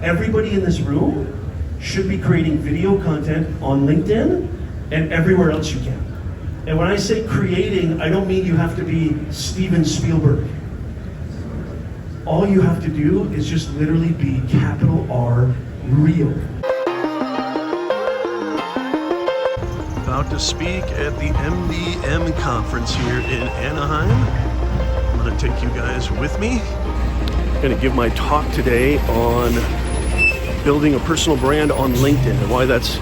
Everybody in this room should be creating video content on LinkedIn and everywhere else you can. And when I say creating, I don't mean you have to be Steven Spielberg. All you have to do is just literally be capital R, real. About to speak at the MDM conference here in Anaheim. I'm gonna take you guys with me. I'm gonna give my talk today on building a personal brand on LinkedIn and why that's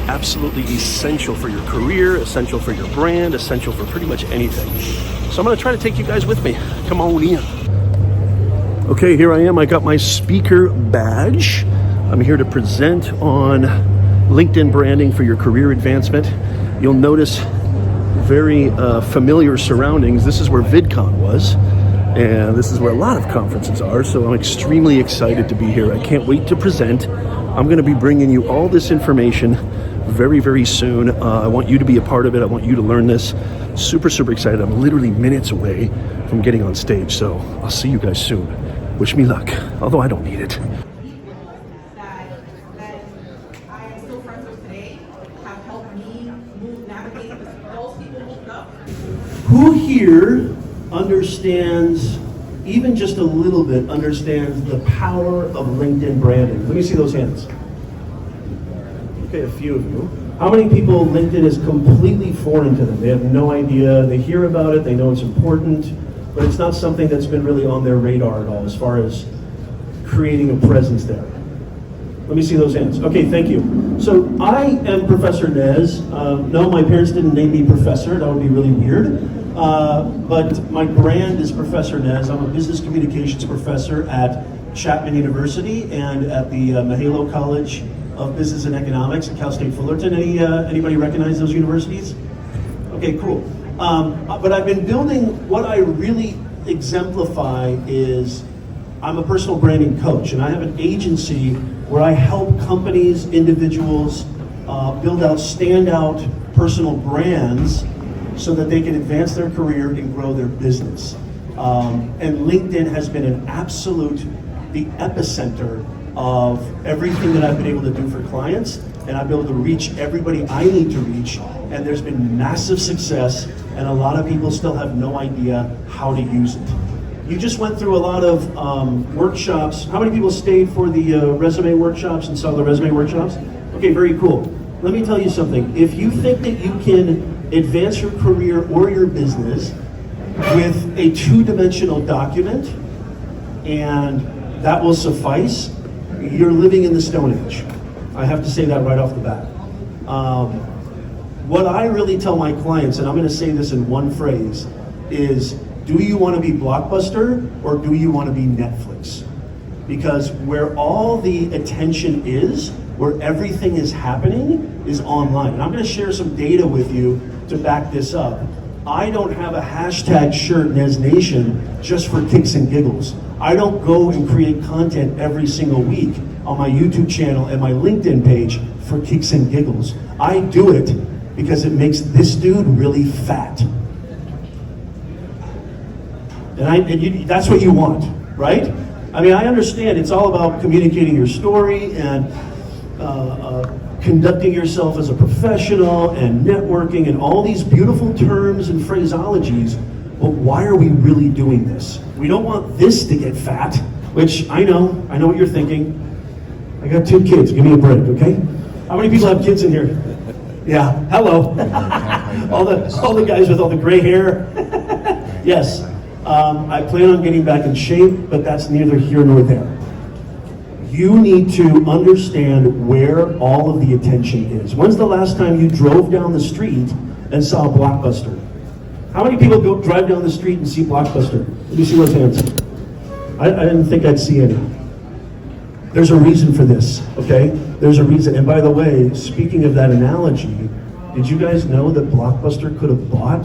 absolutely essential for your career, essential for your brand, essential for pretty much anything. So I'm gonna try to take you guys with me. Come on in. Okay, here I am. I got my speaker badge. I'm here to present on LinkedIn branding for your career advancement. You'll notice very familiar surroundings. This is where VidCon was, and this is where a lot of conferences are, so I'm extremely excited to be here. I can't wait to present. I'm gonna be bringing you all this information very, very soon. I want you to be a part of it. I want you to learn this. Super, super excited. I'm literally minutes away from getting on stage, so I'll see you guys soon. Wish me luck, although I don't need it. Who here understands, even just a little bit, understands the power of LinkedIn branding? Let me see those hands. Okay, a few of you. How many people LinkedIn is completely foreign to them? They have no idea, they hear about it, they know it's important, but it's not something that's been really on their radar at all as far as creating a presence there. Let me see those hands. Okay, thank you. So I am Professor Nez. No, my parents didn't name me Professor, that would be really weird. But my brand is Professor Nez. I'm a business communications professor at Chapman University and at the Mahalo College of Business and Economics at Cal State Fullerton. Anybody recognize those universities? Okay, cool. But I've been building, what I really exemplify is I'm a personal branding coach, and I have an agency where I help companies, individuals build out standout personal brands so that they can advance their career and grow their business. And LinkedIn has been an absolute, the epicenter of everything that I've been able to do for clients, and I've been able to reach everybody I need to reach, and there's been massive success, and a lot of people still have no idea how to use it. You just went through a lot of workshops. How many people stayed for the resume workshops and saw the resume workshops? Okay, very cool. Let me tell you something. If you think that you can advance your career or your business with a two-dimensional document and that will suffice, you're living in the Stone Age. I have to say that right off the bat. What I really tell my clients, and I'm going to say this in one phrase, is do you want to be Blockbuster or do you want to be Netflix? Because where all the attention is, where everything is happening, is online. And I'm going to share some data with you to back this up. I don't have a hashtag shirt Nez Nation just for kicks and giggles. I don't go and create content every single week on my YouTube channel and my LinkedIn page for kicks and giggles. I do it because it makes this dude really fat. And that's what you want, right? I mean, I understand it's all about communicating your story and conducting yourself as a professional and networking and all these beautiful terms and phraseologies, but why are we really doing this? We don't want this to get fat, which I know what you're thinking. I got 2 kids, give me a break, okay? How many people have kids in here? Yeah, hello. all the guys with all the gray hair. Yes, I plan on getting back in shape, but that's neither here nor there. You need to understand where all of the attention is. When's the last time you drove down the street and saw a Blockbuster? How many people drive down the street and see Blockbuster? Let me see those hands. I didn't think I'd see any. There's a reason for this, okay? There's a reason. And by the way, speaking of that analogy, did you guys know that Blockbuster could have bought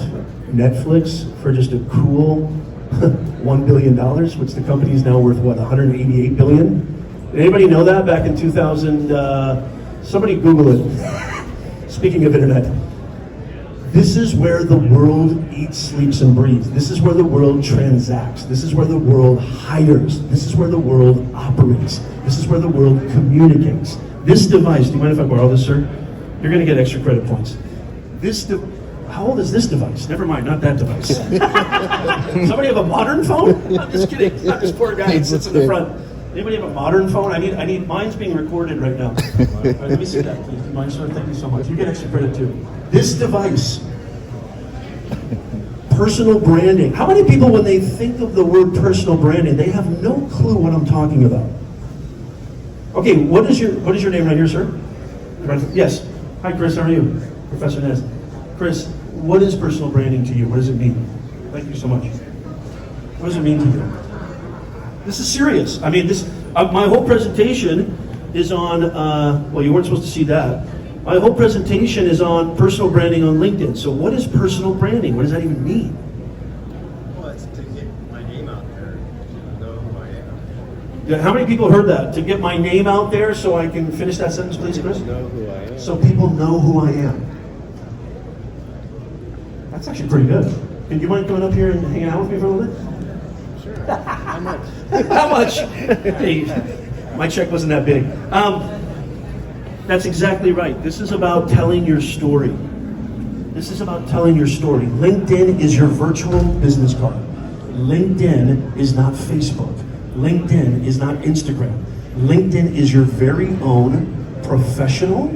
Netflix for just a cool $1 billion, which the company is now worth, what, $188 billion? Did anybody know that back in 2000? Somebody Google it. Speaking of internet. This is where the world eats, sleeps, and breathes. This is where the world transacts. This is where the world hires. This is where the world operates. This is where the world communicates. This device, do you mind if I borrow this, sir? You're gonna get extra credit points. How old is this device? Never mind, not that device. Somebody have a modern phone? I'm just kidding. It's not this poor guy who sits in the front. Anybody have a modern phone? I need, mine's being recorded right now. All right, let me see that, please. Do you mind, sir? Thank you so much. You get extra credit too. This device, personal branding. How many people, when they think of the word personal branding, they have no clue what I'm talking about? Okay, what is your name right here, sir? Yes. Hi, Chris. How are you? Professor Nez. Chris, what is personal branding to you? What does it mean? Thank you so much. What does it mean to you? This is serious. I mean, my whole presentation is on, well, you weren't supposed to see that. My whole presentation is on personal branding on LinkedIn. So what is personal branding? What does that even mean? Well, it's to get my name out there, to know who I am. Yeah, how many people heard that? To get my name out there so I can finish that sentence, please, Chris? Know who I am. So people know who I am. That's actually pretty good. Do you mind coming up here and hanging out with me for a little bit? Sure. How much? How much? Hey, my check wasn't that big. That's exactly right. This is about telling your story. This is about telling your story. LinkedIn is your virtual business card. LinkedIn is not Facebook. LinkedIn is not Instagram. LinkedIn is your very own professional,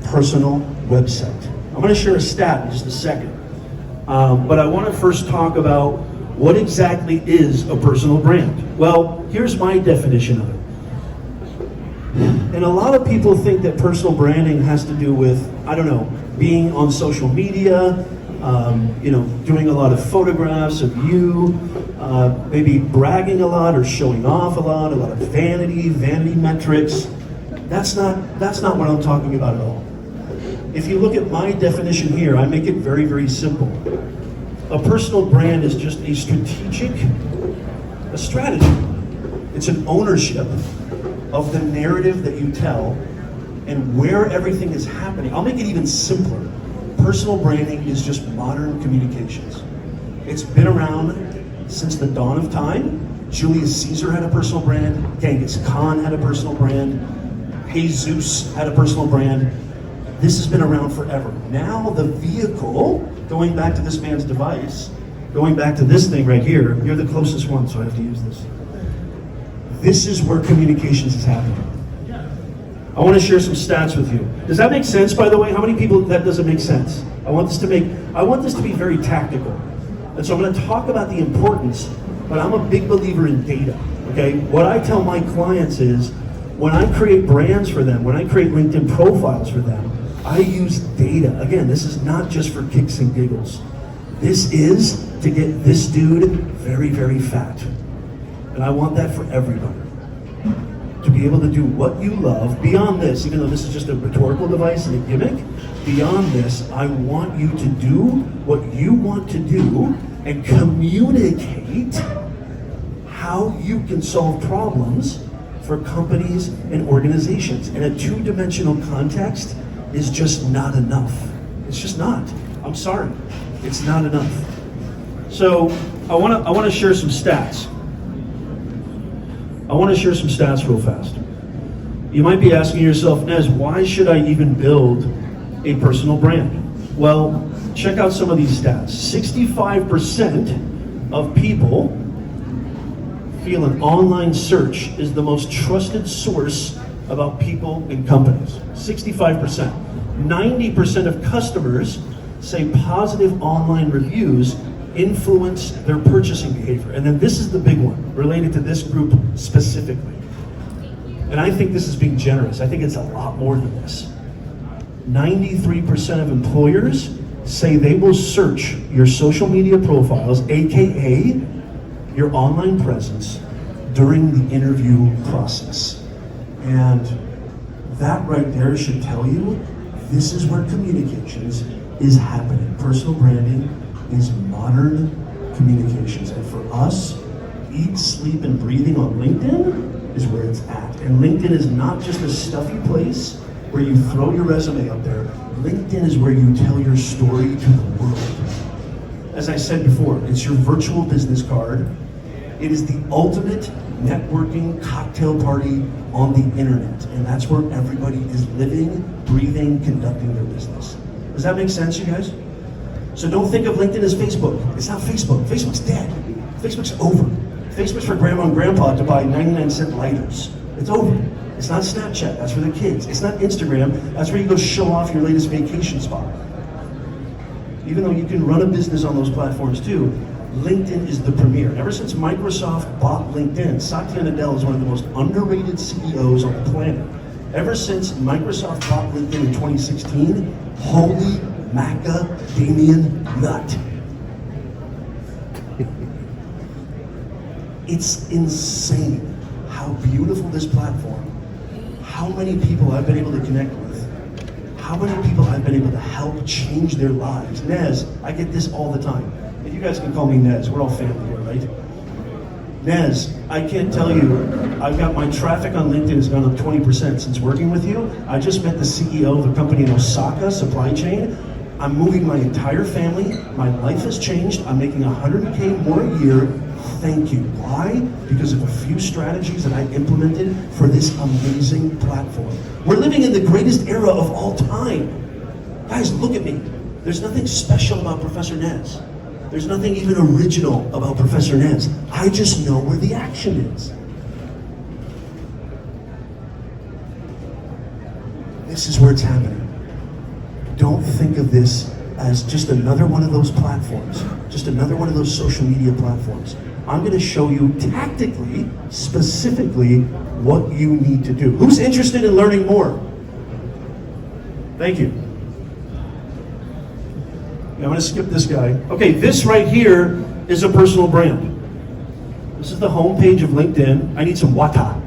personal website. I'm going to share a stat in just a second. But I want to first talk about what exactly is a personal brand. Well, here's my definition of it. And a lot of people think that personal branding has to do with, I don't know, being on social media, doing a lot of photographs of you, maybe bragging a lot or showing off a lot of vanity metrics. That's not what I'm talking about at all. If you look at my definition here, I make it very, very simple. A personal brand is just a strategy. It's an ownership of the narrative that you tell and where everything is happening. I'll make it even simpler. Personal branding is just modern communications. It's been around since the dawn of time. Julius Caesar had a personal brand. Genghis Khan had a personal brand. Jesus had a personal brand. This has been around forever. Now the vehicle, going back to this man's device, going back to this thing right here, you're the closest one, so I have to use this. This is where communications is happening. I want to share some stats with you. Does that make sense, by the way? How many people that doesn't make sense? I want this to be very tactical. And so I'm going to talk about the importance, but I'm a big believer in data, okay? What I tell my clients is, when I create brands for them, when I create LinkedIn profiles for them, I use data. Again, this is not just for kicks and giggles. This is to get this dude very, very fat. And I want that for everybody. To be able to do what you love. Beyond this, even though this is just a rhetorical device and a gimmick, beyond this, I want you to do what you want to do and communicate how you can solve problems for companies and organizations. And a two-dimensional context is just not enough. It's just not. I'm sorry. It's not enough. So I want to share some stats. I want to share some stats real fast. You might be asking yourself, Nez, why should I even build a personal brand? Well, check out some of these stats. 65% of people feel an online search is the most trusted source about people and companies. 65%. 90% of customers say positive online reviews influence their purchasing behavior. And then this is the big one, related to this group specifically. And I think this is being generous. I think it's a lot more than this. 93% of employers say they will search your social media profiles, AKA your online presence, during the interview process. And that right there should tell you this is where communications is happening. Personal branding is modern communications. And for us, eat, sleep, and breathing on LinkedIn is where it's at. And LinkedIn is not just a stuffy place where you throw your resume up there. LinkedIn is where you tell your story to the world. As I said before, it's your virtual business card. It is the ultimate networking cocktail party on the internet. And that's where everybody is living, breathing, conducting their business. Does that make sense, you guys? So don't think of LinkedIn as Facebook. It's not Facebook. Facebook's dead. Facebook's over. Facebook's for grandma and grandpa to buy 99-cent lighters. It's over. It's not Snapchat. That's for the kids. It's not Instagram. That's where you go show off your latest vacation spot. Even though you can run a business on those platforms too, LinkedIn is the premier. Ever since Microsoft bought LinkedIn, Satya Nadella is one of the most underrated CEOs on the planet. Ever since Microsoft bought LinkedIn in 2016, holy macadamian nut. It's insane how beautiful this platform, how many people I've been able to connect with, how many people I've been able to help change their lives. Nez, I get this all the time. And you guys can call me Nez, we're all family here, right? Nez, I can't tell you, I've got my traffic on LinkedIn has gone up 20% since working with you. I just met the CEO of a company in Osaka, supply chain. I'm moving my entire family. My life has changed. I'm making $100K more a year. Thank you. Why? Because of a few strategies that I implemented for this amazing platform. We're living in the greatest era of all time. Guys, look at me. There's nothing special about Professor Nez. There's nothing even original about Professor Nez. I just know where the action is. This is where it's happening. Don't think of this as just another one of those platforms, just another one of those social media platforms. I'm going to show you tactically, specifically, what you need to do. Who's interested in learning more? Thank you. I'm going to skip this guy. Okay, this right here is a personal brand. This is the homepage of LinkedIn. I need some water.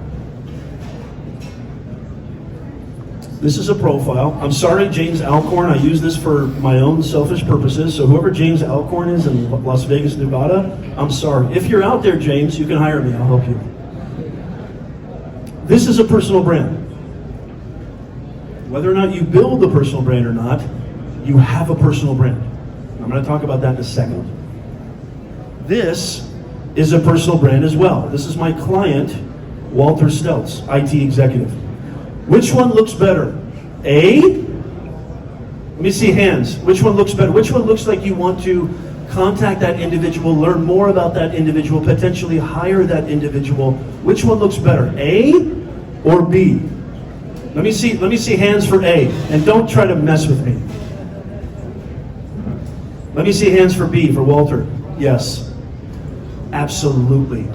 This is a profile. I'm sorry, James Alcorn. I use this for my own selfish purposes. So whoever James Alcorn is in Las Vegas, Nevada, I'm sorry. If you're out there, James, you can hire me. I'll help you. This is a personal brand. Whether or not you build a personal brand or not, you have a personal brand. I'm going to talk about that in a second. This is a personal brand as well. This is my client, Walter Stelz, IT executive. Which one looks better? A? Let me see hands. Which one looks better? Which one looks like you want to contact that individual, learn more about that individual, potentially hire that individual? Which one looks better? A or B? Let me see hands for A, and don't try to mess with me. Let me see hands for B, for Walter. Yes. Absolutely.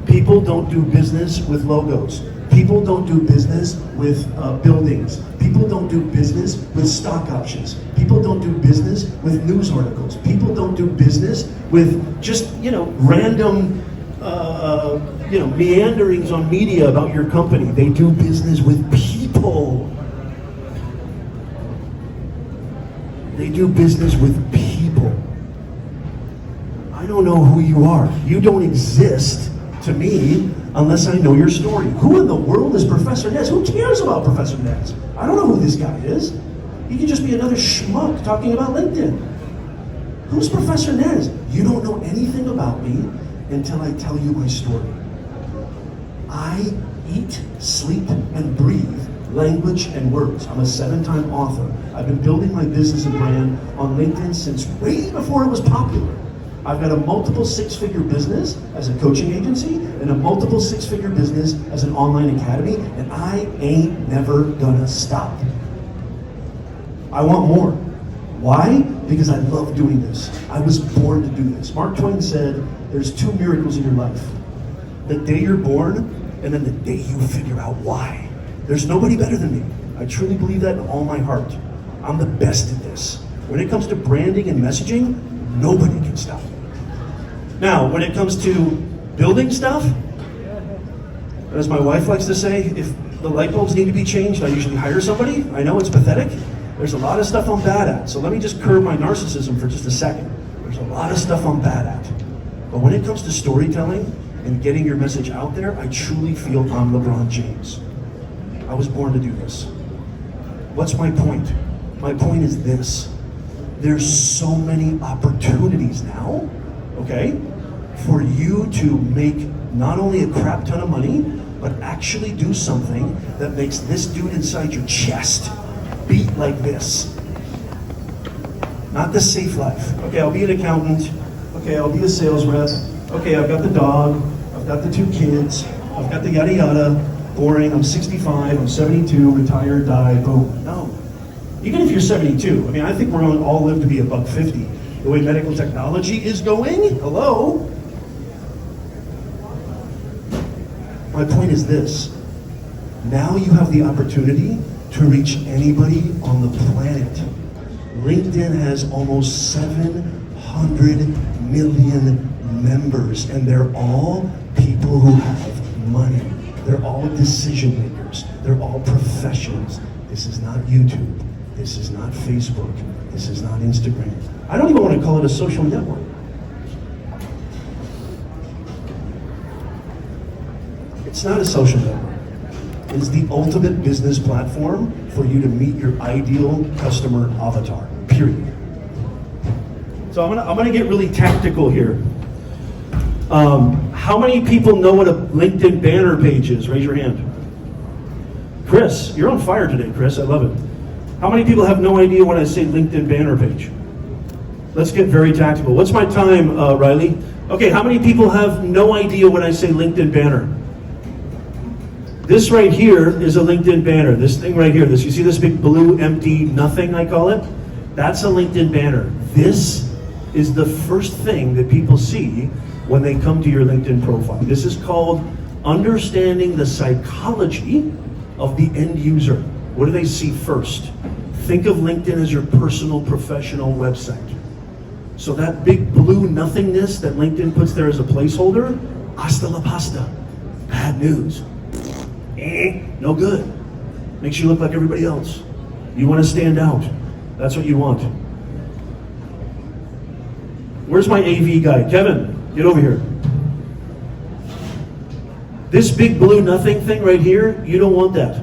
People don't do business with logos. People don't do business with buildings. People don't do business with stock options. People don't do business with news articles. People don't do business with just, random, meanderings on media about your company. They do business with people. They do business with people. I don't know who you are. You don't exist to me unless I know your story. Who in the world is Professor Nez? Who cares about Professor Nez? I don't know who this guy is. He could just be another schmuck talking about LinkedIn. Who's Professor Nez? You don't know anything about me until I tell you my story. I eat, sleep, and breathe language and words. I'm a 7-time author. I've been building my business and brand on LinkedIn since way before it was popular. I've got a multiple 6-figure business as a coaching agency and a multiple 6-figure business as an online academy, and I ain't never gonna stop. I want more. Why? Because I love doing this. I was born to do this. Mark Twain said, there's 2 miracles in your life. The day you're born, and then the day you figure out why. There's nobody better than me. I truly believe that in all my heart. I'm the best at this. When it comes to branding and messaging, nobody can stop me. Now, when it comes to building stuff, as my wife likes to say, if the light bulbs need to be changed, I usually hire somebody. I know it's pathetic. There's a lot of stuff I'm bad at. So let me just curb my narcissism for just a second. There's a lot of stuff I'm bad at. But when it comes to storytelling and getting your message out there, I truly feel I'm LeBron James. I was born to do this. What's my point? My point is this. There's so many opportunities now, okay, for you to make not only a crap ton of money, but actually do something that makes this dude inside your chest beat like this. Not the safe life. Okay, I'll be an accountant. Okay, I'll be a sales rep. Okay, I've got the dog. I've got the 2 kids. I've got the yada yada. Boring. I'm 65. I'm 72. Retire. Die. Boom. No. Even if you're 72, I mean, I think we're going to all live to be about 50. The way medical technology is going. Hello. My point is this. Now you have the opportunity to reach anybody on the planet. LinkedIn has almost 700 million members, and they're all people who have money. They're all decision makers. They're all professionals. This is not YouTube. This is not Facebook. This is not Instagram. I don't even want to call it a social network. It's not a social network. It is the ultimate business platform for you to meet your ideal customer avatar, period. So I'm gonna get really tactical here. How many people know what a LinkedIn banner page is? Raise your hand. Chris, you're on fire today, Chris. I love it. How many people have no idea when I say LinkedIn banner page? Let's get very tactical. What's my time, Riley? Okay, how many people have no idea when I say LinkedIn banner? This right here is a LinkedIn banner. This thing right here, you see this big blue empty nothing, I call it? That's a LinkedIn banner. This is the first thing that people see when they come to your LinkedIn profile. This is called understanding the psychology of the end user. What do they see first? Think of LinkedIn as your personal professional website. So that big blue nothingness that LinkedIn puts there as a placeholder, hasta la pasta, bad news. No good. Makes you look like everybody else. You want to stand out. That's what you want. Where's my AV guy? Kevin, get over here. This big blue nothing thing right here, you don't want that.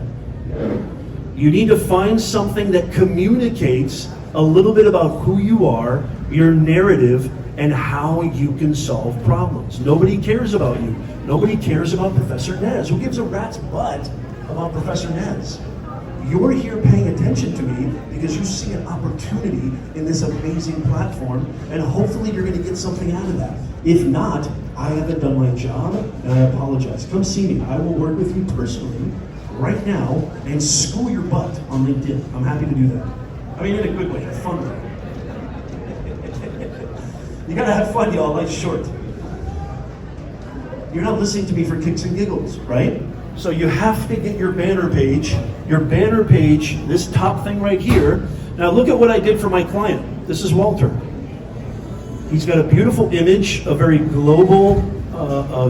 You need to find something that communicates a little bit about who you are, your narrative, and how you can solve problems. Nobody cares about you. Nobody cares about Professor Nez. Who gives a rat's butt about Professor Nez? You're here paying attention to me because you see an opportunity in this amazing platform, and hopefully you're going to get something out of that. If not, I haven't done my job, and I apologize. Come see me. I will work with you personally right now and school your butt on LinkedIn. I'm happy to do that. I mean, in a good way, a fun way. You gotta have fun, y'all. Life's short. You're not listening to me for kicks and giggles, right? So you have to get your banner page, this top thing right here. Now look at what I did for my client. This is Walter. He's got a beautiful image, a very global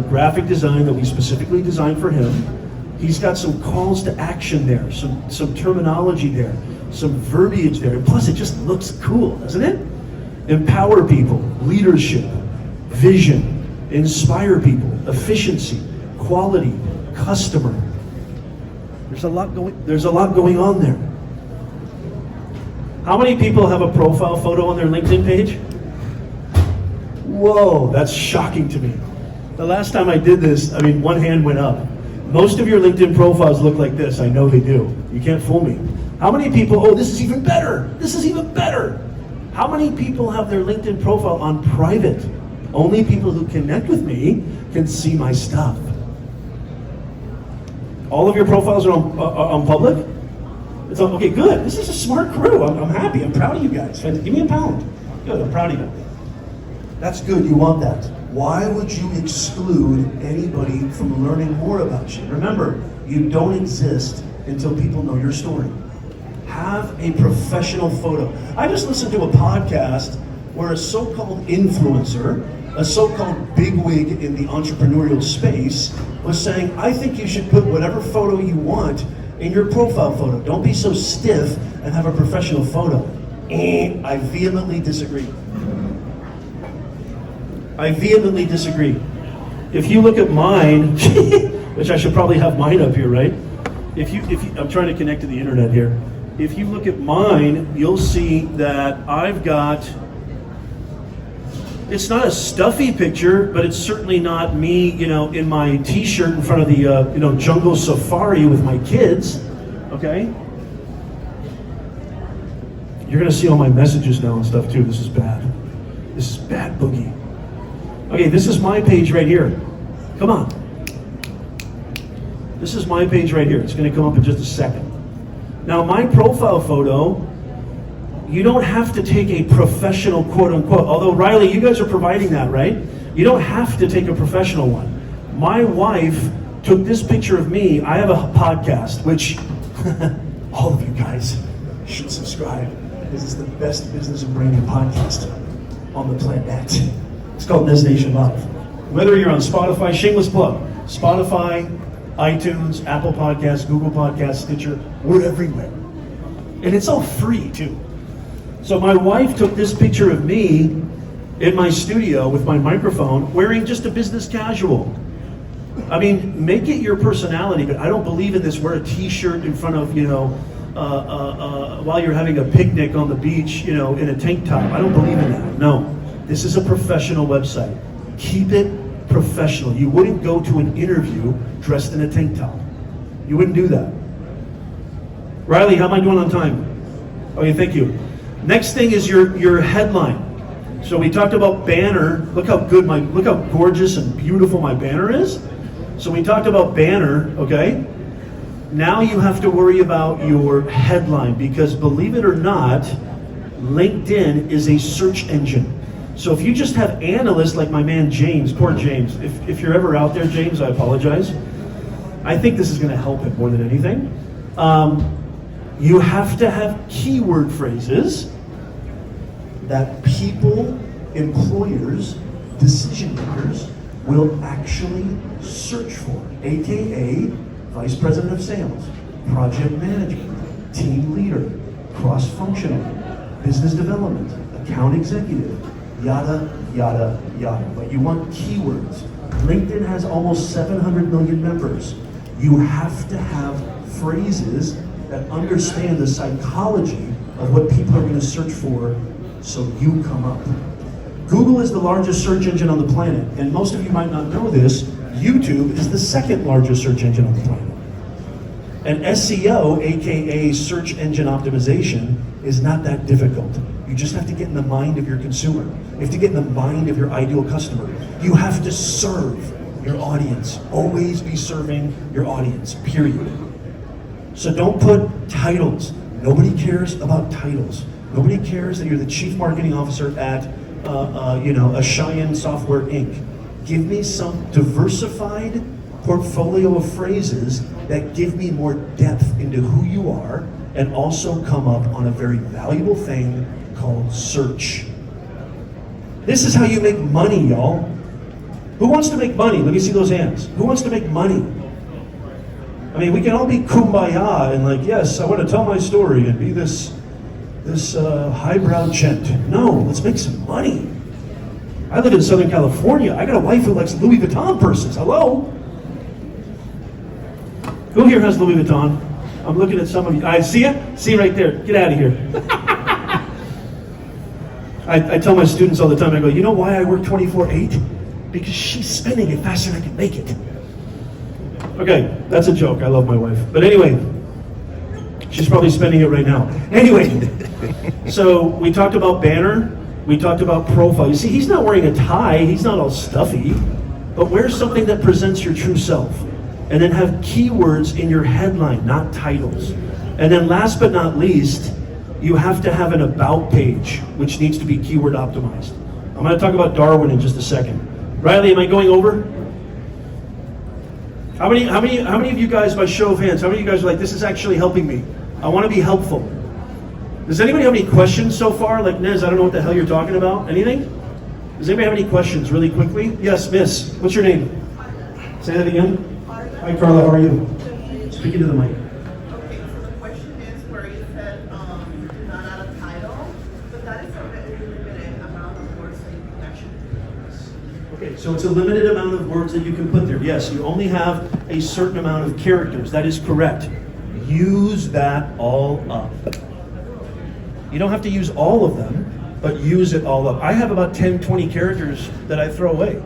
graphic design that we specifically designed for him. He's got some calls to action there, some terminology there, some verbiage there. And plus it just looks cool, doesn't it? Empower people, leadership, vision, inspire people, efficiency, quality, customer. There's a lot going on there. How many people have a profile photo on their LinkedIn page? Whoa, that's shocking to me. The last time I did this, I mean, one hand went up. Most of your LinkedIn profiles look like this. I know they do. You can't fool me. How many people, oh, this is even better. This is even better. How many people have their LinkedIn profile on private? Only people who connect with me can see my stuff. All of your profiles are on public? It's on, okay, good. This is a smart crew. I'm happy. I'm proud of you guys. Give me a pound. Good, I'm proud of you. That's good. You want that. Why would you exclude anybody from learning more about you? Remember, you don't exist until people know your story. Have a professional photo. I just listened to a podcast where a so-called influencer, a so-called bigwig in the entrepreneurial space, was saying, I think you should put whatever photo you want in your profile photo. Don't be so stiff and have a professional photo. I vehemently disagree. I vehemently disagree. If you look at mine, which I should probably have mine up here, right? If you, I'm trying to connect to the internet here. if you look at mine, you'll see that I've got, it's not a stuffy picture, but it's certainly not me, in my t-shirt in front of the, jungle safari with my kids, okay? You're gonna see all my messages now and stuff too. This is bad. This is bad boogie. Okay, this is my page right here. Come on. This is my page right here. It's gonna come up in just a second. Now my profile photo, you don't have to take a professional quote unquote, although Riley, you guys are providing that, right? You don't have to take a professional one. My wife took this picture of me. I have a podcast, which all of you guys should subscribe. This is the best business and branding podcast on the planet. It's called Nez Nation Live. Whether you're on Spotify, shameless plug, Spotify, iTunes, Apple Podcasts, Google Podcasts, Stitcher, we're everywhere. And it's all free too. So my wife took this picture of me in my studio with my microphone wearing just a business casual. I mean, make it your personality, but I don't believe in this wear a t-shirt in front of, while you're having a picnic on the beach, in a tank top. I don't believe in that. No, this is a professional website. Keep it professional. You wouldn't go to an interview dressed in a tank top. You wouldn't do that. Riley, how am I doing on time? Okay, thank you. Next thing is your headline. So we talked about banner. Look how gorgeous and beautiful my banner is. So we talked about banner, okay? Now you have to worry about your headline, because believe it or not, LinkedIn is a search engine. So if you just have analysts like my man James, poor James, if you're ever out there, James, I apologize. I think this is gonna help him more than anything. You have to have keyword phrases that people, employers, decision makers will actually search for, AKA Vice President of Sales, Project Management, Team Leader, Cross-Functional, Business Development, Account Executive, yada, yada, yada. But you want keywords. LinkedIn has almost 700 million members. You have to have phrases that understand the psychology of what people are going to search for, so you come up. Google is the largest search engine on the planet, and most of you might not know this. YouTube is the second largest search engine on the planet. And SEO, aka search engine optimization, is not that difficult. You just have to get in the mind of your consumer. You have to get in the mind of your ideal customer. You have to serve your audience. Always be serving your audience, period. So don't put titles. Nobody cares about titles. Nobody cares that you're the chief marketing officer at, a Cheyenne Software Inc. Give me some diversified portfolio of phrases that give me more depth into who you are, and also come up on a very valuable thing called search. This is how you make money, y'all. Who wants to make money? Let me see those hands. Who wants to make money? I mean, we can all be kumbaya and like, yes, I want to tell my story and be this highbrow gent. No, let's make some money. I live in Southern California. I got a wife who likes Louis Vuitton purses. Hello? Who here has Louis Vuitton? I'm looking at some of you. I see it? See right there. Get out of here. I tell my students all the time, I go, you know why I work 24/8? Because she's spending it faster than I can make it. Okay, that's a joke. I love my wife. But anyway, she's probably spending it right now. Anyway, so we talked about banner. We talked about profile. You see, he's not wearing a tie. He's not all stuffy. But wear something that presents your true self. And then have keywords in your headline, not titles. And then last but not least, you have to have an about page, which needs to be keyword optimized. I'm going to talk about Darwin in just a second. Riley, am I going over? How many of you guys, by show of hands, how many of you guys are like, this is actually helping me? I want to be helpful. Does anybody have any questions so far? Like, Nez, I don't know what the hell you're talking about. Anything? Does anybody have any questions really quickly? Yes, miss. What's your name? Say that again. Hi, Carla. How are you? Speaking to the mic. Okay, so the question is where you said do not add a title, but that is a very limited amount of words that you can actually use. Okay, so it's a limited amount of words that you can put there. Yes, you only have a certain amount of characters. That is correct. Use that all up. You don't have to use all of them, but use it all up. I have about 10, 20 characters that I throw away.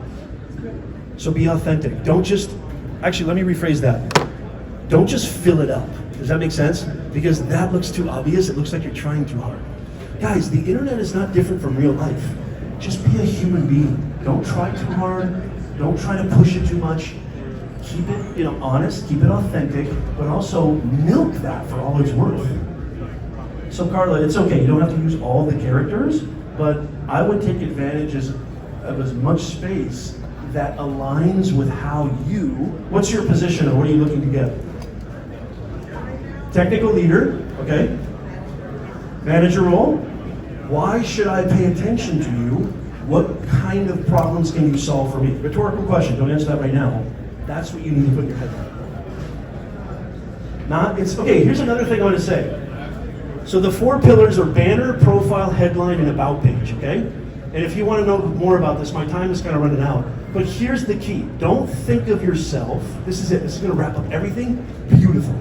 So be authentic. Don't just, actually, let me rephrase that. Don't just fill it up. Does that make sense? Because that looks too obvious. It looks like you're trying too hard. Guys, the internet is not different from real life. Just be a human being. Don't try too hard. Don't try to push it too much. Keep it, honest. Keep it authentic, but also milk that for all it's worth. So Carla, it's okay. You don't have to use all the characters, but I would take advantage of as much space that aligns with how you. What's your position, or what are you looking to get? Technical leader, okay. Manager role. Why should I pay attention to you? What kind of problems can you solve for me? Rhetorical question, don't answer that right now. That's what you need to put in your head. Okay, here's another thing I want to say. So the 4 pillars are banner, profile, headline, and about page, okay? And if you want to know more about this, my time is kind of running out. But here's the key. Don't think of yourself, this is it, this is going to wrap up everything beautiful.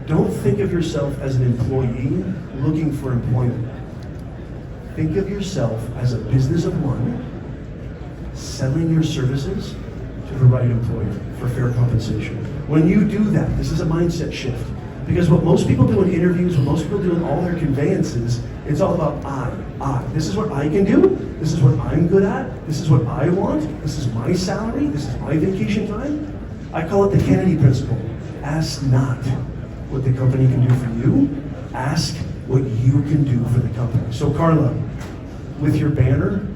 Don't think of yourself as an employee looking for employment. Think of yourself as a business of one, selling your services to the right employer for fair compensation. When you do that, this is a mindset shift. Because what most people do in interviews, what most people do in all their conveyances, it's all about I. This is what I can do, this is what I'm good at, this is what I want, this is my salary, this is my vacation time. I call it the Kennedy principle. Ask not what the company can do for you, ask what you can do for the company. So Carla, with your banner,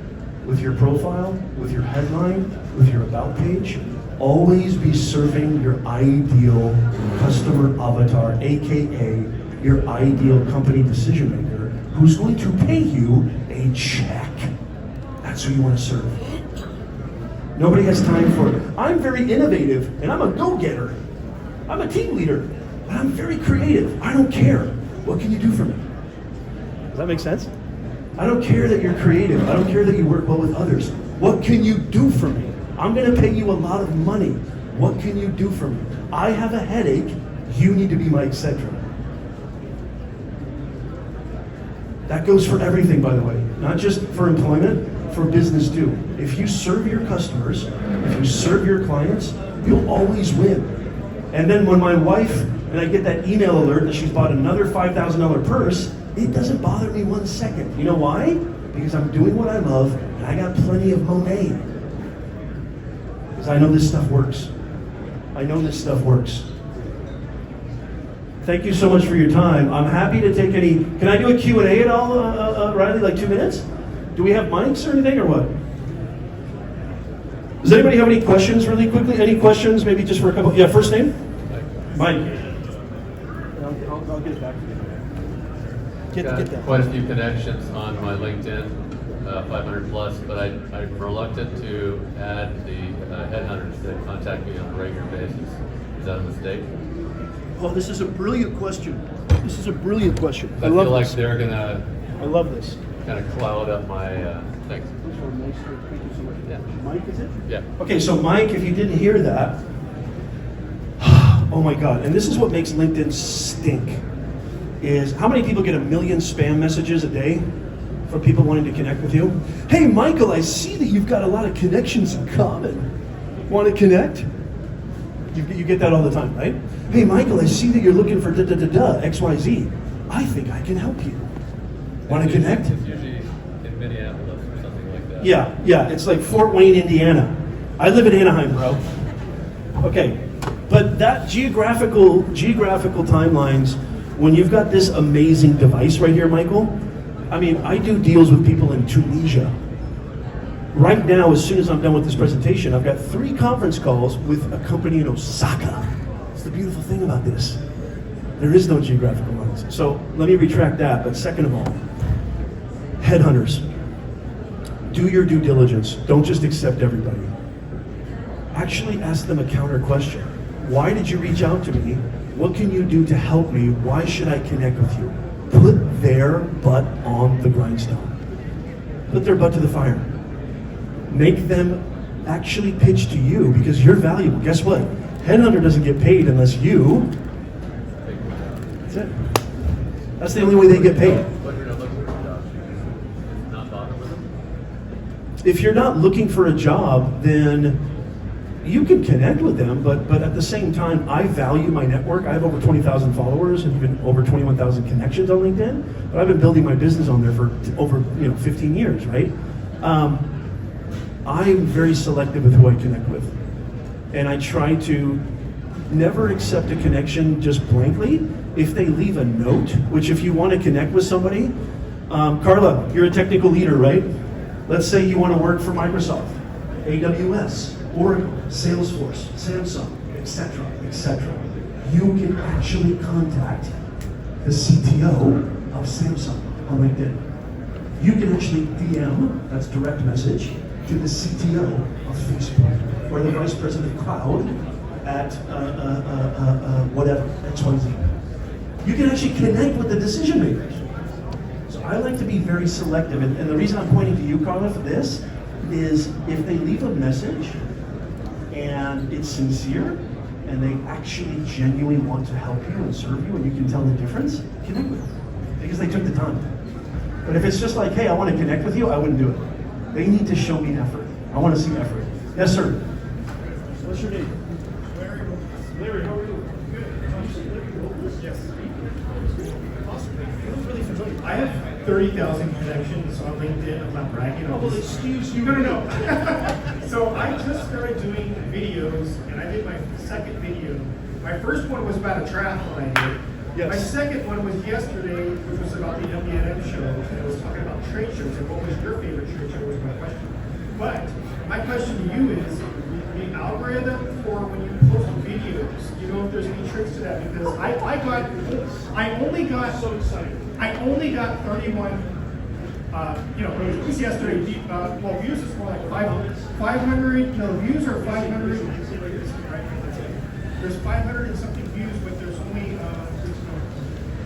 with your profile, with your headline, with your about page, always be serving your ideal customer avatar, AKA your ideal company decision maker, who's going to pay you a check. That's who you want to serve. Nobody has time for it. I'm very innovative and I'm a go-getter. I'm a team leader, but I'm very creative. I don't care. What can you do for me? Does that make sense? I don't care that you're creative. I don't care that you work well with others. What can you do for me? I'm going to pay you a lot of money. What can you do for me? I have a headache. You need to be my etc. That goes for everything, by the way. Not just for employment, for business too. If you serve your customers, if you serve your clients, you'll always win. And then when my wife and I get that email alert that she's bought another $5,000 purse, it doesn't bother me 1 second. You know why? Because I'm doing what I love and I got plenty of Monet. Because I know this stuff works. I know this stuff works. Thank you so much for your time. I'm happy to take any, can I do a Q&A at all, Riley, like 2 minutes? Do we have mics or anything or what? Does anybody have any questions really quickly? Any questions, maybe just for a couple, yeah, first name? Mike. I'll get it back to you. Get that. Quite a few connections on my LinkedIn, 500 plus, but I'm reluctant to add the headhunters that contact me on a regular basis. Is that a mistake? Oh, this is a brilliant question. This is a brilliant question. I feel like they're gonna. I love this. Kind of cloud up my things. Yeah. Mike, is it? Yeah. Okay, so Mike, if you didn't hear that, oh my God, and this is what makes LinkedIn stink, is how many people get 1 million spam messages a day from people wanting to connect with you? Hey, Michael, I see that you've got a lot of connections in common. Want to connect? You get that all the time, right? Hey, Michael, I see that you're looking for XYZ. I think I can help you. Want to connect? It's usually in Minneapolis or something like that. Yeah, it's like Fort Wayne, Indiana. I live in Anaheim, bro. Okay, but that geographical timelines, when you've got this amazing device right here, Michael, I mean, I do deals with people in Tunisia. Right now, as soon as I'm done with this presentation, I've got 3 conference calls with a company in Osaka. It's the beautiful thing about this. There is no geographical lines. So let me retract that, but second of all, headhunters, do your due diligence. Don't just accept everybody. Actually ask them a counter question. Why did you reach out to me? What can you do to help me? Why should I connect with you? Put their butt on the grindstone. Put their butt to the fire. Make them actually pitch to you because you're valuable. Guess what? Headhunter doesn't get paid unless you That's it. That's the only way they get paid. But you're not looking for a job. You're not talking with them. If you're not looking for a job, then you can connect with them, but at the same time, I value my network. I have over 20,000 followers and even over 21,000 connections on LinkedIn, but I've been building my business on there for over 15 years, right? I'm very selective with who I connect with. And I try to never accept a connection just blankly. If they leave a note, which if you want to connect with somebody, Carla, you're a technical leader, right? Let's say you want to work for Microsoft, AWS, Oracle, Salesforce, Samsung, etc., etc. You can actually contact the CTO of Samsung on LinkedIn. You can actually DM, that's direct message, to the CTO of Facebook or the Vice President of Cloud at whatever, XYZ. You can actually connect with the decision makers. So I like to be very selective, and the reason I'm pointing to you, Carla, for this is if they leave a message and it's sincere and they actually genuinely want to help you and serve you and you can tell the difference, connect with them because they took the time. But if it's just like, hey, I want to connect with you, I wouldn't do it. They need to show me effort. I want to see effort. Yes, sir. What's your name? Larry. Larry, how are you? Good. Yes. Awesome. You look really familiar. I have 30,000 connections on LinkedIn. I'm not bragging. Oh, well, excuse you. No. So I just started doing videos, and I did my second video. My first one was about a triathlon I did. Yes. My second one was yesterday, which was about the MBNM show, and it was talking about trade shows, and what was your favorite trade show was my question. But my question to you is, the algorithm for when you post videos, you know if there's any tricks to that? Because I only got 31, views yesterday. Well, views is more like 500, no, views are 500. There's 500 and something views, but there's only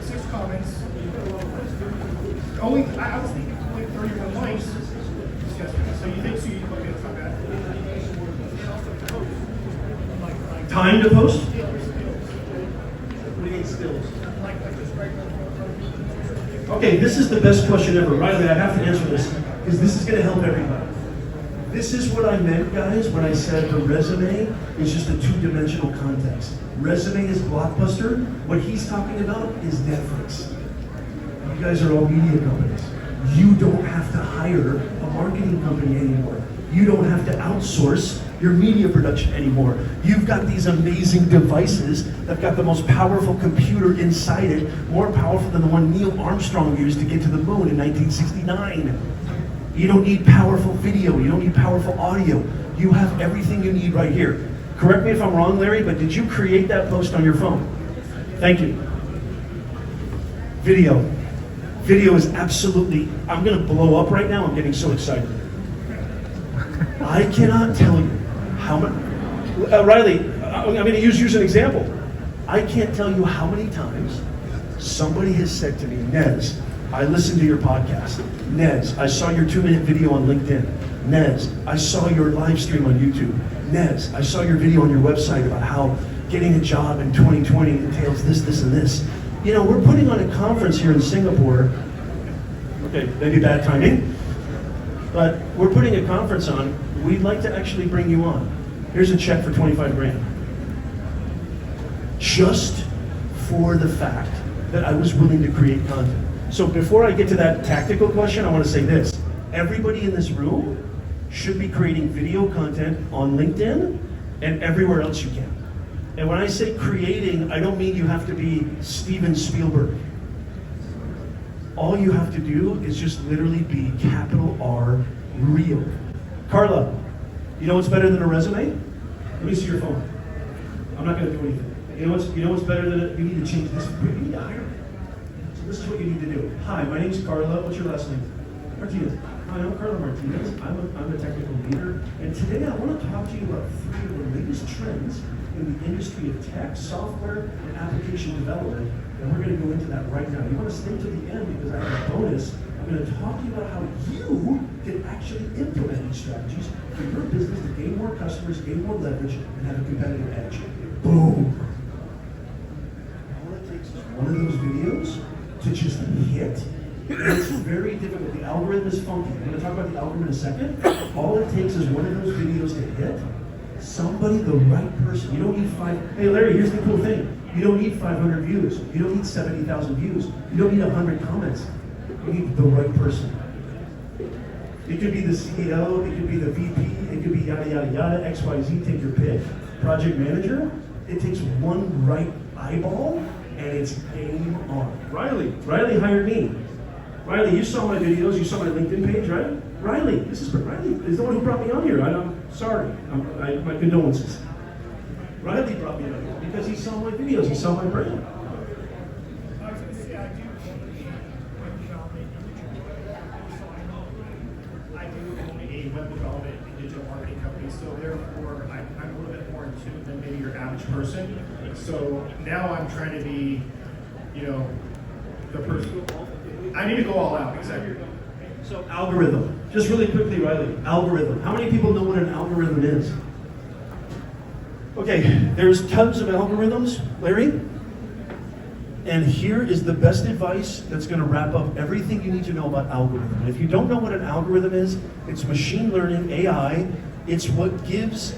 6 comments. I was thinking only 31 likes yesterday. So you think, okay, it's not bad. Time to post? What do you mean skills? Okay, this is the best question ever. Riley, I have to answer this because this is going to help everybody. This is what I meant, guys, when I said the resume is just a two-dimensional context. Resume is Blockbuster. What he's talking about is Netflix. You guys are all media companies. You don't have to hire a marketing company anymore. You don't have to outsource your media production anymore. You've got these amazing devices that got the most powerful computer inside it, more powerful than the one Neil Armstrong used to get to the moon in 1969. You don't need powerful video. You don't need powerful audio. You have everything you need right here. Correct me if I'm wrong, Larry, but did you create that post on your phone? Thank you. Video. Video is absolutely, I'm going to blow up right now. I'm getting so excited. I cannot tell you how many, Riley, I'm going to use you as an example. I can't tell you how many times somebody has said to me, Nez, I listened to your podcast. Nez, I saw your 2-minute video on LinkedIn. Nez, I saw your live stream on YouTube. Nez, I saw your video on your website about how getting a job in 2020 entails this, this, and this. You know, we're putting on a conference here in Singapore. Okay, maybe bad timing. But we're putting a conference on. We'd like to actually bring you on. Here's a check for 25 grand. Just for the fact that I was willing to create content. So before I get to that tactical question, I want to say this. Everybody in this room should be creating video content on LinkedIn and everywhere else you can. And when I say creating, I don't mean you have to be Steven Spielberg. All you have to do is just literally be capital R, real. Carla, you know what's better than a resume? Let me see your phone. I'm not going to do anything. You know what's better than it? You need to change this. You need to hire me. So this is what you need to do. Hi, my name's Carla. What's your last name? Martinez. Hi, I'm Carla Martinez. I'm a technical leader. And today I want to talk to you about 3 of the latest trends in the industry of tech, software, and application development. And we're going to go into that right now. You want to stay to the end because I have a bonus. I'm going to talk to you about how you can actually implement these strategies for your business to gain more customers, gain more leverage, and have a competitive edge. Boom. All it takes is one of those videos to just hit. It's very difficult. The algorithm is funky. I'm going to talk about the algorithm in a second. All it takes is one of those videos to hit. Somebody, the right person. You don't need hey Larry, here's the cool thing. You don't need 500 views. You don't need 70,000 views. You don't need 100 comments. You need the right person. It could be the CEO, it could be the VP, it could be yada, yada, yada, XYZ, take your pick. Project manager, it takes one right eyeball and it's game on. Riley hired me. Riley, you saw my videos, you saw my LinkedIn page, right? Riley is the one who brought me on here. I'm sorry, my condolences. Riley brought me on here because he saw my videos, he saw my brand. I was going to say, I do own a web development and digital marketing company, so therefore I'm a little bit more in tune than maybe your average person. So now I'm trying to be, the person. I need to go all out, exactly. So algorithm, just really quickly, Riley, algorithm. How many people know what an algorithm is? Okay, there's tons of algorithms, Larry. And here is the best advice that's going to wrap up everything you need to know about algorithm. And if you don't know what an algorithm is, it's machine learning, AI. It's what gives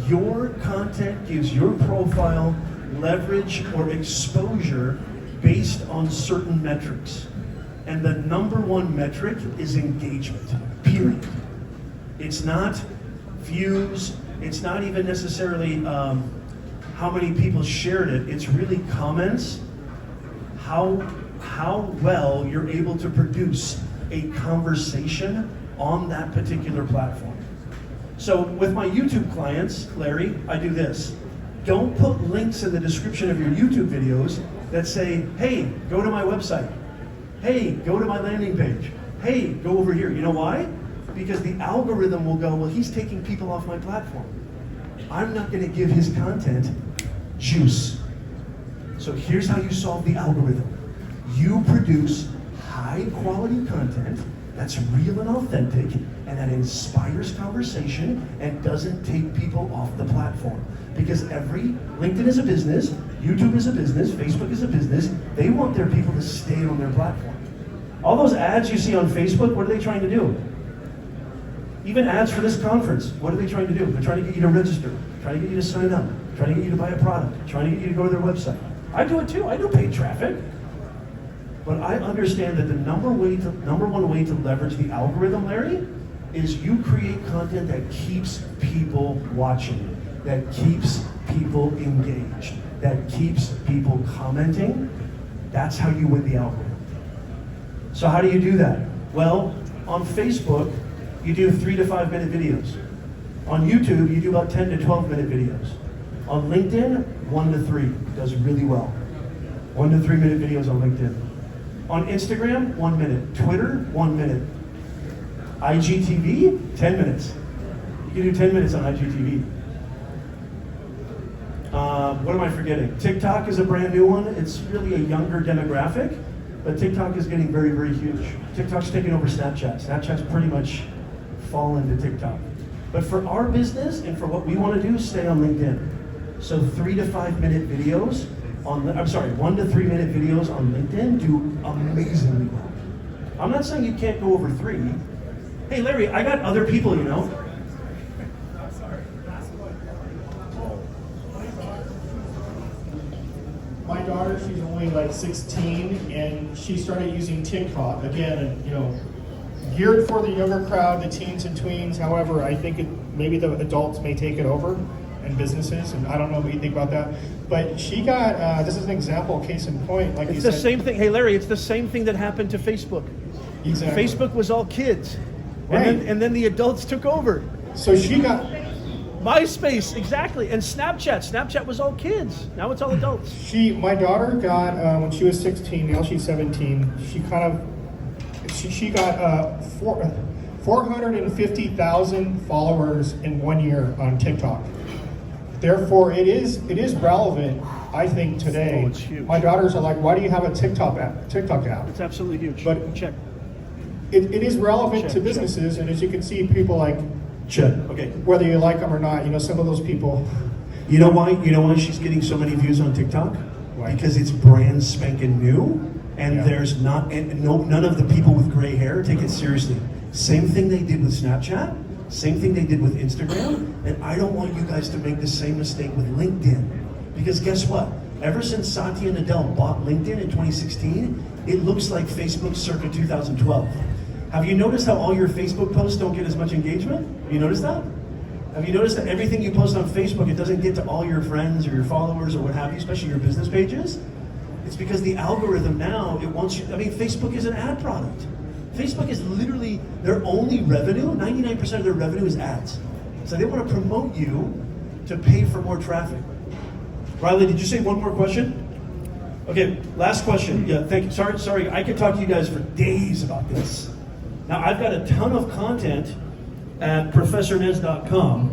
your content, gives your profile leverage or exposure based on certain metrics. And the number one metric is engagement, period. It's not views, it's not even necessarily how many people shared it, it's really comments, how well you're able to produce a conversation on that particular platform. So with my YouTube clients, Larry, I do this. Don't put links in the description of your YouTube videos that say, hey, go to my website. Hey, go to my landing page. Hey, go over here. You know why? Because the algorithm will go, well, he's taking people off my platform. I'm not going to give his content juice. So here's how you solve the algorithm. You produce high quality content that's real and authentic and that inspires conversation and doesn't take people off the platform. Because LinkedIn is a business, YouTube is a business, Facebook is a business. They want their people to stay on their platform. All those ads you see on Facebook, what are they trying to do? Even ads for this conference, what are they trying to do? They're trying to get you to register, trying to get you to sign up, trying to get you to buy a product, trying to get you to go to their website. I do it too, I do paid traffic. But I understand that the number one way to leverage the algorithm, Larry, is you create content that keeps people watching, that keeps people engaged, that keeps people commenting. That's how you win the algorithm. So how do you do that? Well, on Facebook, you do 3 to 5 minute videos. On YouTube, you do about 10 to 12 minute videos. On LinkedIn, 1 to 3 does really well. 1 to 3 minute videos on LinkedIn. On Instagram, 1 minute. Twitter, 1 minute. IGTV, 10 minutes. You can do 10 minutes on IGTV. What am I forgetting? TikTok is a brand new one. It's really a younger demographic, but TikTok is getting very, very huge. TikTok's taking over Snapchat. Snapchat's pretty much fallen to TikTok. But for our business and for what we want to do, stay on LinkedIn. So 3 to 5 minute videos 1 to 3 minute videos on LinkedIn do amazingly well. I'm not saying you can't go over 3. Hey Larry, I got other people, you know. I'm sorry. My daughter, she's only like 16, and she started using TikTok. Again, geared for the younger crowd, the teens and tweens. However, I think maybe the adults may take it over, and businesses, and I don't know what you think about that. But she got, this is an example, case in point, like it's the same thing. Hey Larry, it's the same thing that happened to Facebook. Exactly. Facebook was all kids. Right. And then the adults took over. So she got... MySpace, exactly. And Snapchat was all kids. Now it's all adults. My daughter got, when she was 16, now she's 17, she got 450,000 followers in 1 year on TikTok. Therefore, it is relevant, I think, today. Oh, it's huge. My daughters are like, why do you have a TikTok app? It's absolutely huge. But check. It is relevant Check, to businesses, and as you can see, people like, Check. Okay. whether you like them or not, some of those people. You know why she's getting so many views on TikTok? Why? Because it's brand spanking new, and Yeah. there's not, and none of the people with gray hair take it seriously. Same thing they did with Snapchat, same thing they did with Instagram, and I don't want you guys to make the same mistake with LinkedIn. Because guess what? Ever since Satya Nadella bought LinkedIn in 2016, it looks like Facebook circa 2012. Have you noticed how all your Facebook posts don't get as much engagement? Have you noticed that? Have you noticed that everything you post on Facebook, it doesn't get to all your friends or your followers or what have you, especially your business pages? It's because the algorithm now, it wants you, I mean, Facebook is an ad product. Facebook is literally, their only revenue, 99% of their revenue is ads. So they want to promote you to pay for more traffic. Riley, did you say one more question? Okay, last question. Yeah, thank you. Sorry, I could talk to you guys for days about this. Now, I've got a ton of content at professornez.com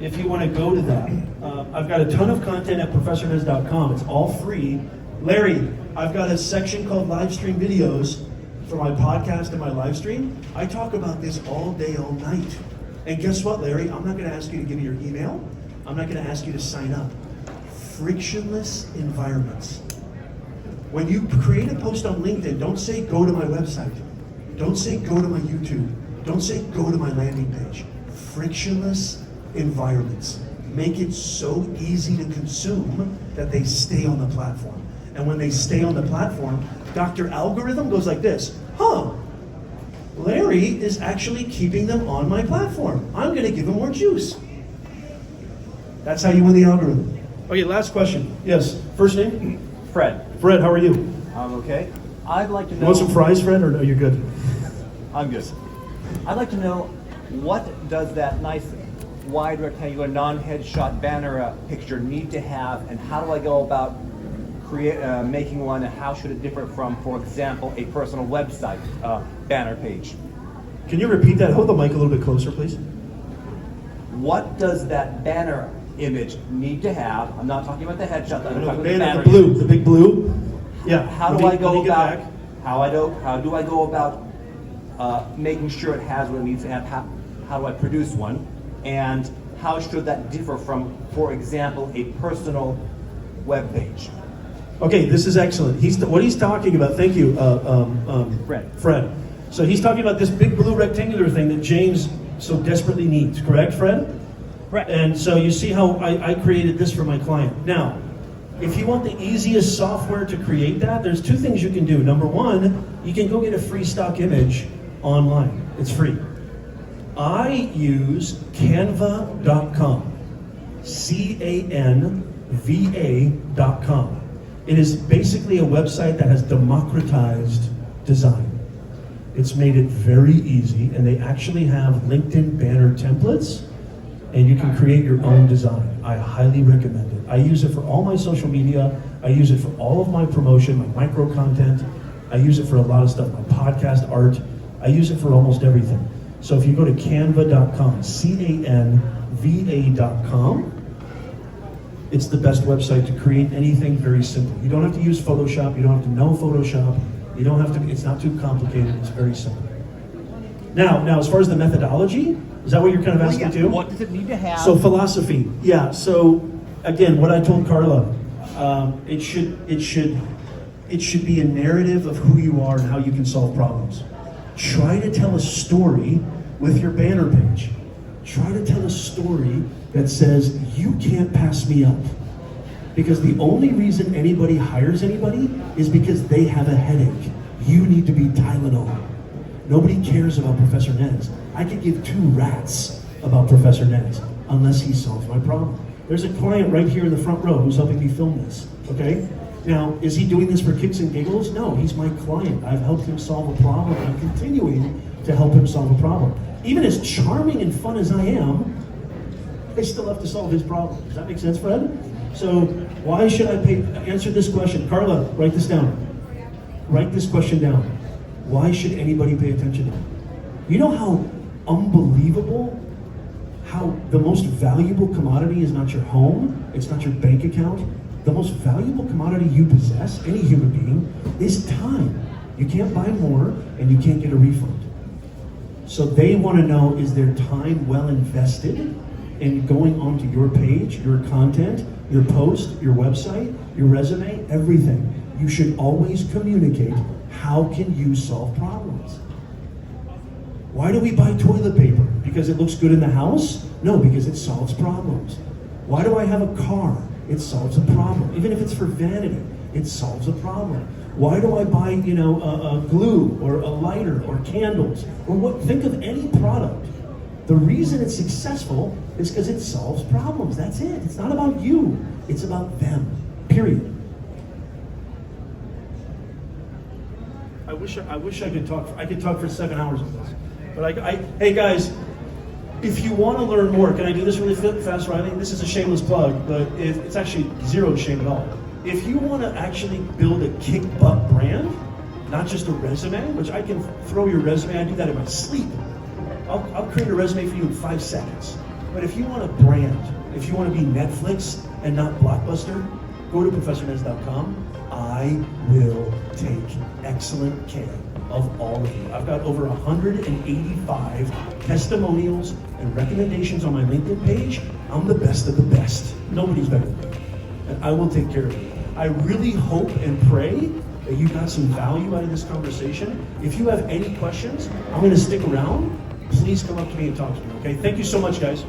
if you want to go to that. I've got a ton of content at professornez.com. It's all free. Larry, I've got a section called live stream videos for my podcast and my live stream. I talk about this all day, all night. And guess what, Larry? I'm not going to ask you to give me your email. I'm not going to ask you to sign up. Frictionless environments. When you create a post on LinkedIn, don't say go to my website. Don't say go to my YouTube. Don't say go to my landing page. Frictionless environments. Make it so easy to consume that they stay on the platform. And when they stay on the platform, Dr. Algorithm goes like this. Larry is actually keeping them on my platform. I'm going to give him more juice. That's how you win the algorithm. Okay, last question. Yes, first name? Fred. Fred, how are you? I'm okay. I'd like to You know. want some fries, Fred, or no, you're good? I'm good. I'd like to know what does that nice wide rectangular non-headshot banner picture need to have, and how do I go about making one, and how should it differ from, for example, a personal website banner page? Can you repeat that? Hold the mic a little bit closer, please. What does that banner image need to have? I'm not talking about the headshot. I'm talking about the The banner. blue, the big blue. Yeah. How do I go about? How do I go about making sure it has what it needs to have? How do I produce one? And how should that differ from, for example, a personal web page? Okay, this is excellent. What he's talking about. Thank you, Fred. Fred. So he's talking about this big blue rectangular thing that James so desperately needs. Correct, Fred? Correct. And so you see how I created this for my client. Now, if you want the easiest software to create that, there's two things you can do. Number one, you can go get a free stock image online. It's free. I use canva.com. canva.com. It is basically a website that has democratized design. It's made it very easy, and they actually have LinkedIn banner templates, and you can create your own design. I highly recommend it. I use it for all my social media. I use it for all of my promotion, my micro content. I use it for a lot of stuff, my podcast art. I use it for almost everything. So if you go to canva.com, canva.com, it's the best website to create anything very simple. You don't have to use Photoshop. You don't have to know Photoshop. You don't have to, it's not too complicated. It's very simple. Now, as far as the methodology, is that what you're kind of asking too? What does it need to have? So philosophy, yeah. So again, what I told Carla, it should be a narrative of who you are and how you can solve problems. Try to tell a story with your banner page. Try to tell a story that says, you can't pass me up. Because the only reason anybody hires anybody is because they have a headache. You need to be Tylenol. Nobody cares about Professor Nez. I could give two rats about Professor Nez unless he solves my problem. There's a client right here in the front row who's helping me film this, okay? Now, is he doing this for kicks and giggles? No, he's my client. I've helped him solve a problem. I'm continuing to help him solve a problem. Even as charming and fun as I am, I still have to solve his problem. Does that make sense, Fred? So why should I answer this question? Carla, write this down. Write this question down. Why should anybody pay attention to it? You know how unbelievable, how the most valuable commodity is not your home, it's not your bank account. The most valuable commodity you possess, any human being, is time. You can't buy more and you can't get a refund. So they want to know, is their time well invested in going onto your page, your content, Your post, your website, your resume, everything. You should always communicate how can you solve problems. Why do we buy toilet paper? Because it looks good in the house? No, because it solves problems. Why do I have a car? It solves a problem. Even if it's for vanity, it solves a problem. Why do I buy, a glue or a lighter or candles or what? Think of any product. The reason it's successful is because it solves problems. That's it. It's not about you. It's about them. Period. I wish I could talk. I could talk for 7 hours on this. But hey guys, if you want to learn more, can I do this really fast, Riley? This is a shameless plug, but it's actually zero shame at all. If you want to actually build a kick-butt brand, not just a resume, which I can throw your resume, I do that in my sleep. I'll create a resume for you in 5 seconds. But if you want a brand, if you want to be Netflix and not Blockbuster, go to professornez.com. I will take excellent care of all of you. I've got over 185 testimonials and recommendations on my LinkedIn page. I'm the best of the best. Nobody's better than me. And I will take care of you. I really hope and pray that you got some value out of this conversation. If you have any questions, I'm going to stick around. Please come up to me and talk to me, okay? Thank you so much, guys.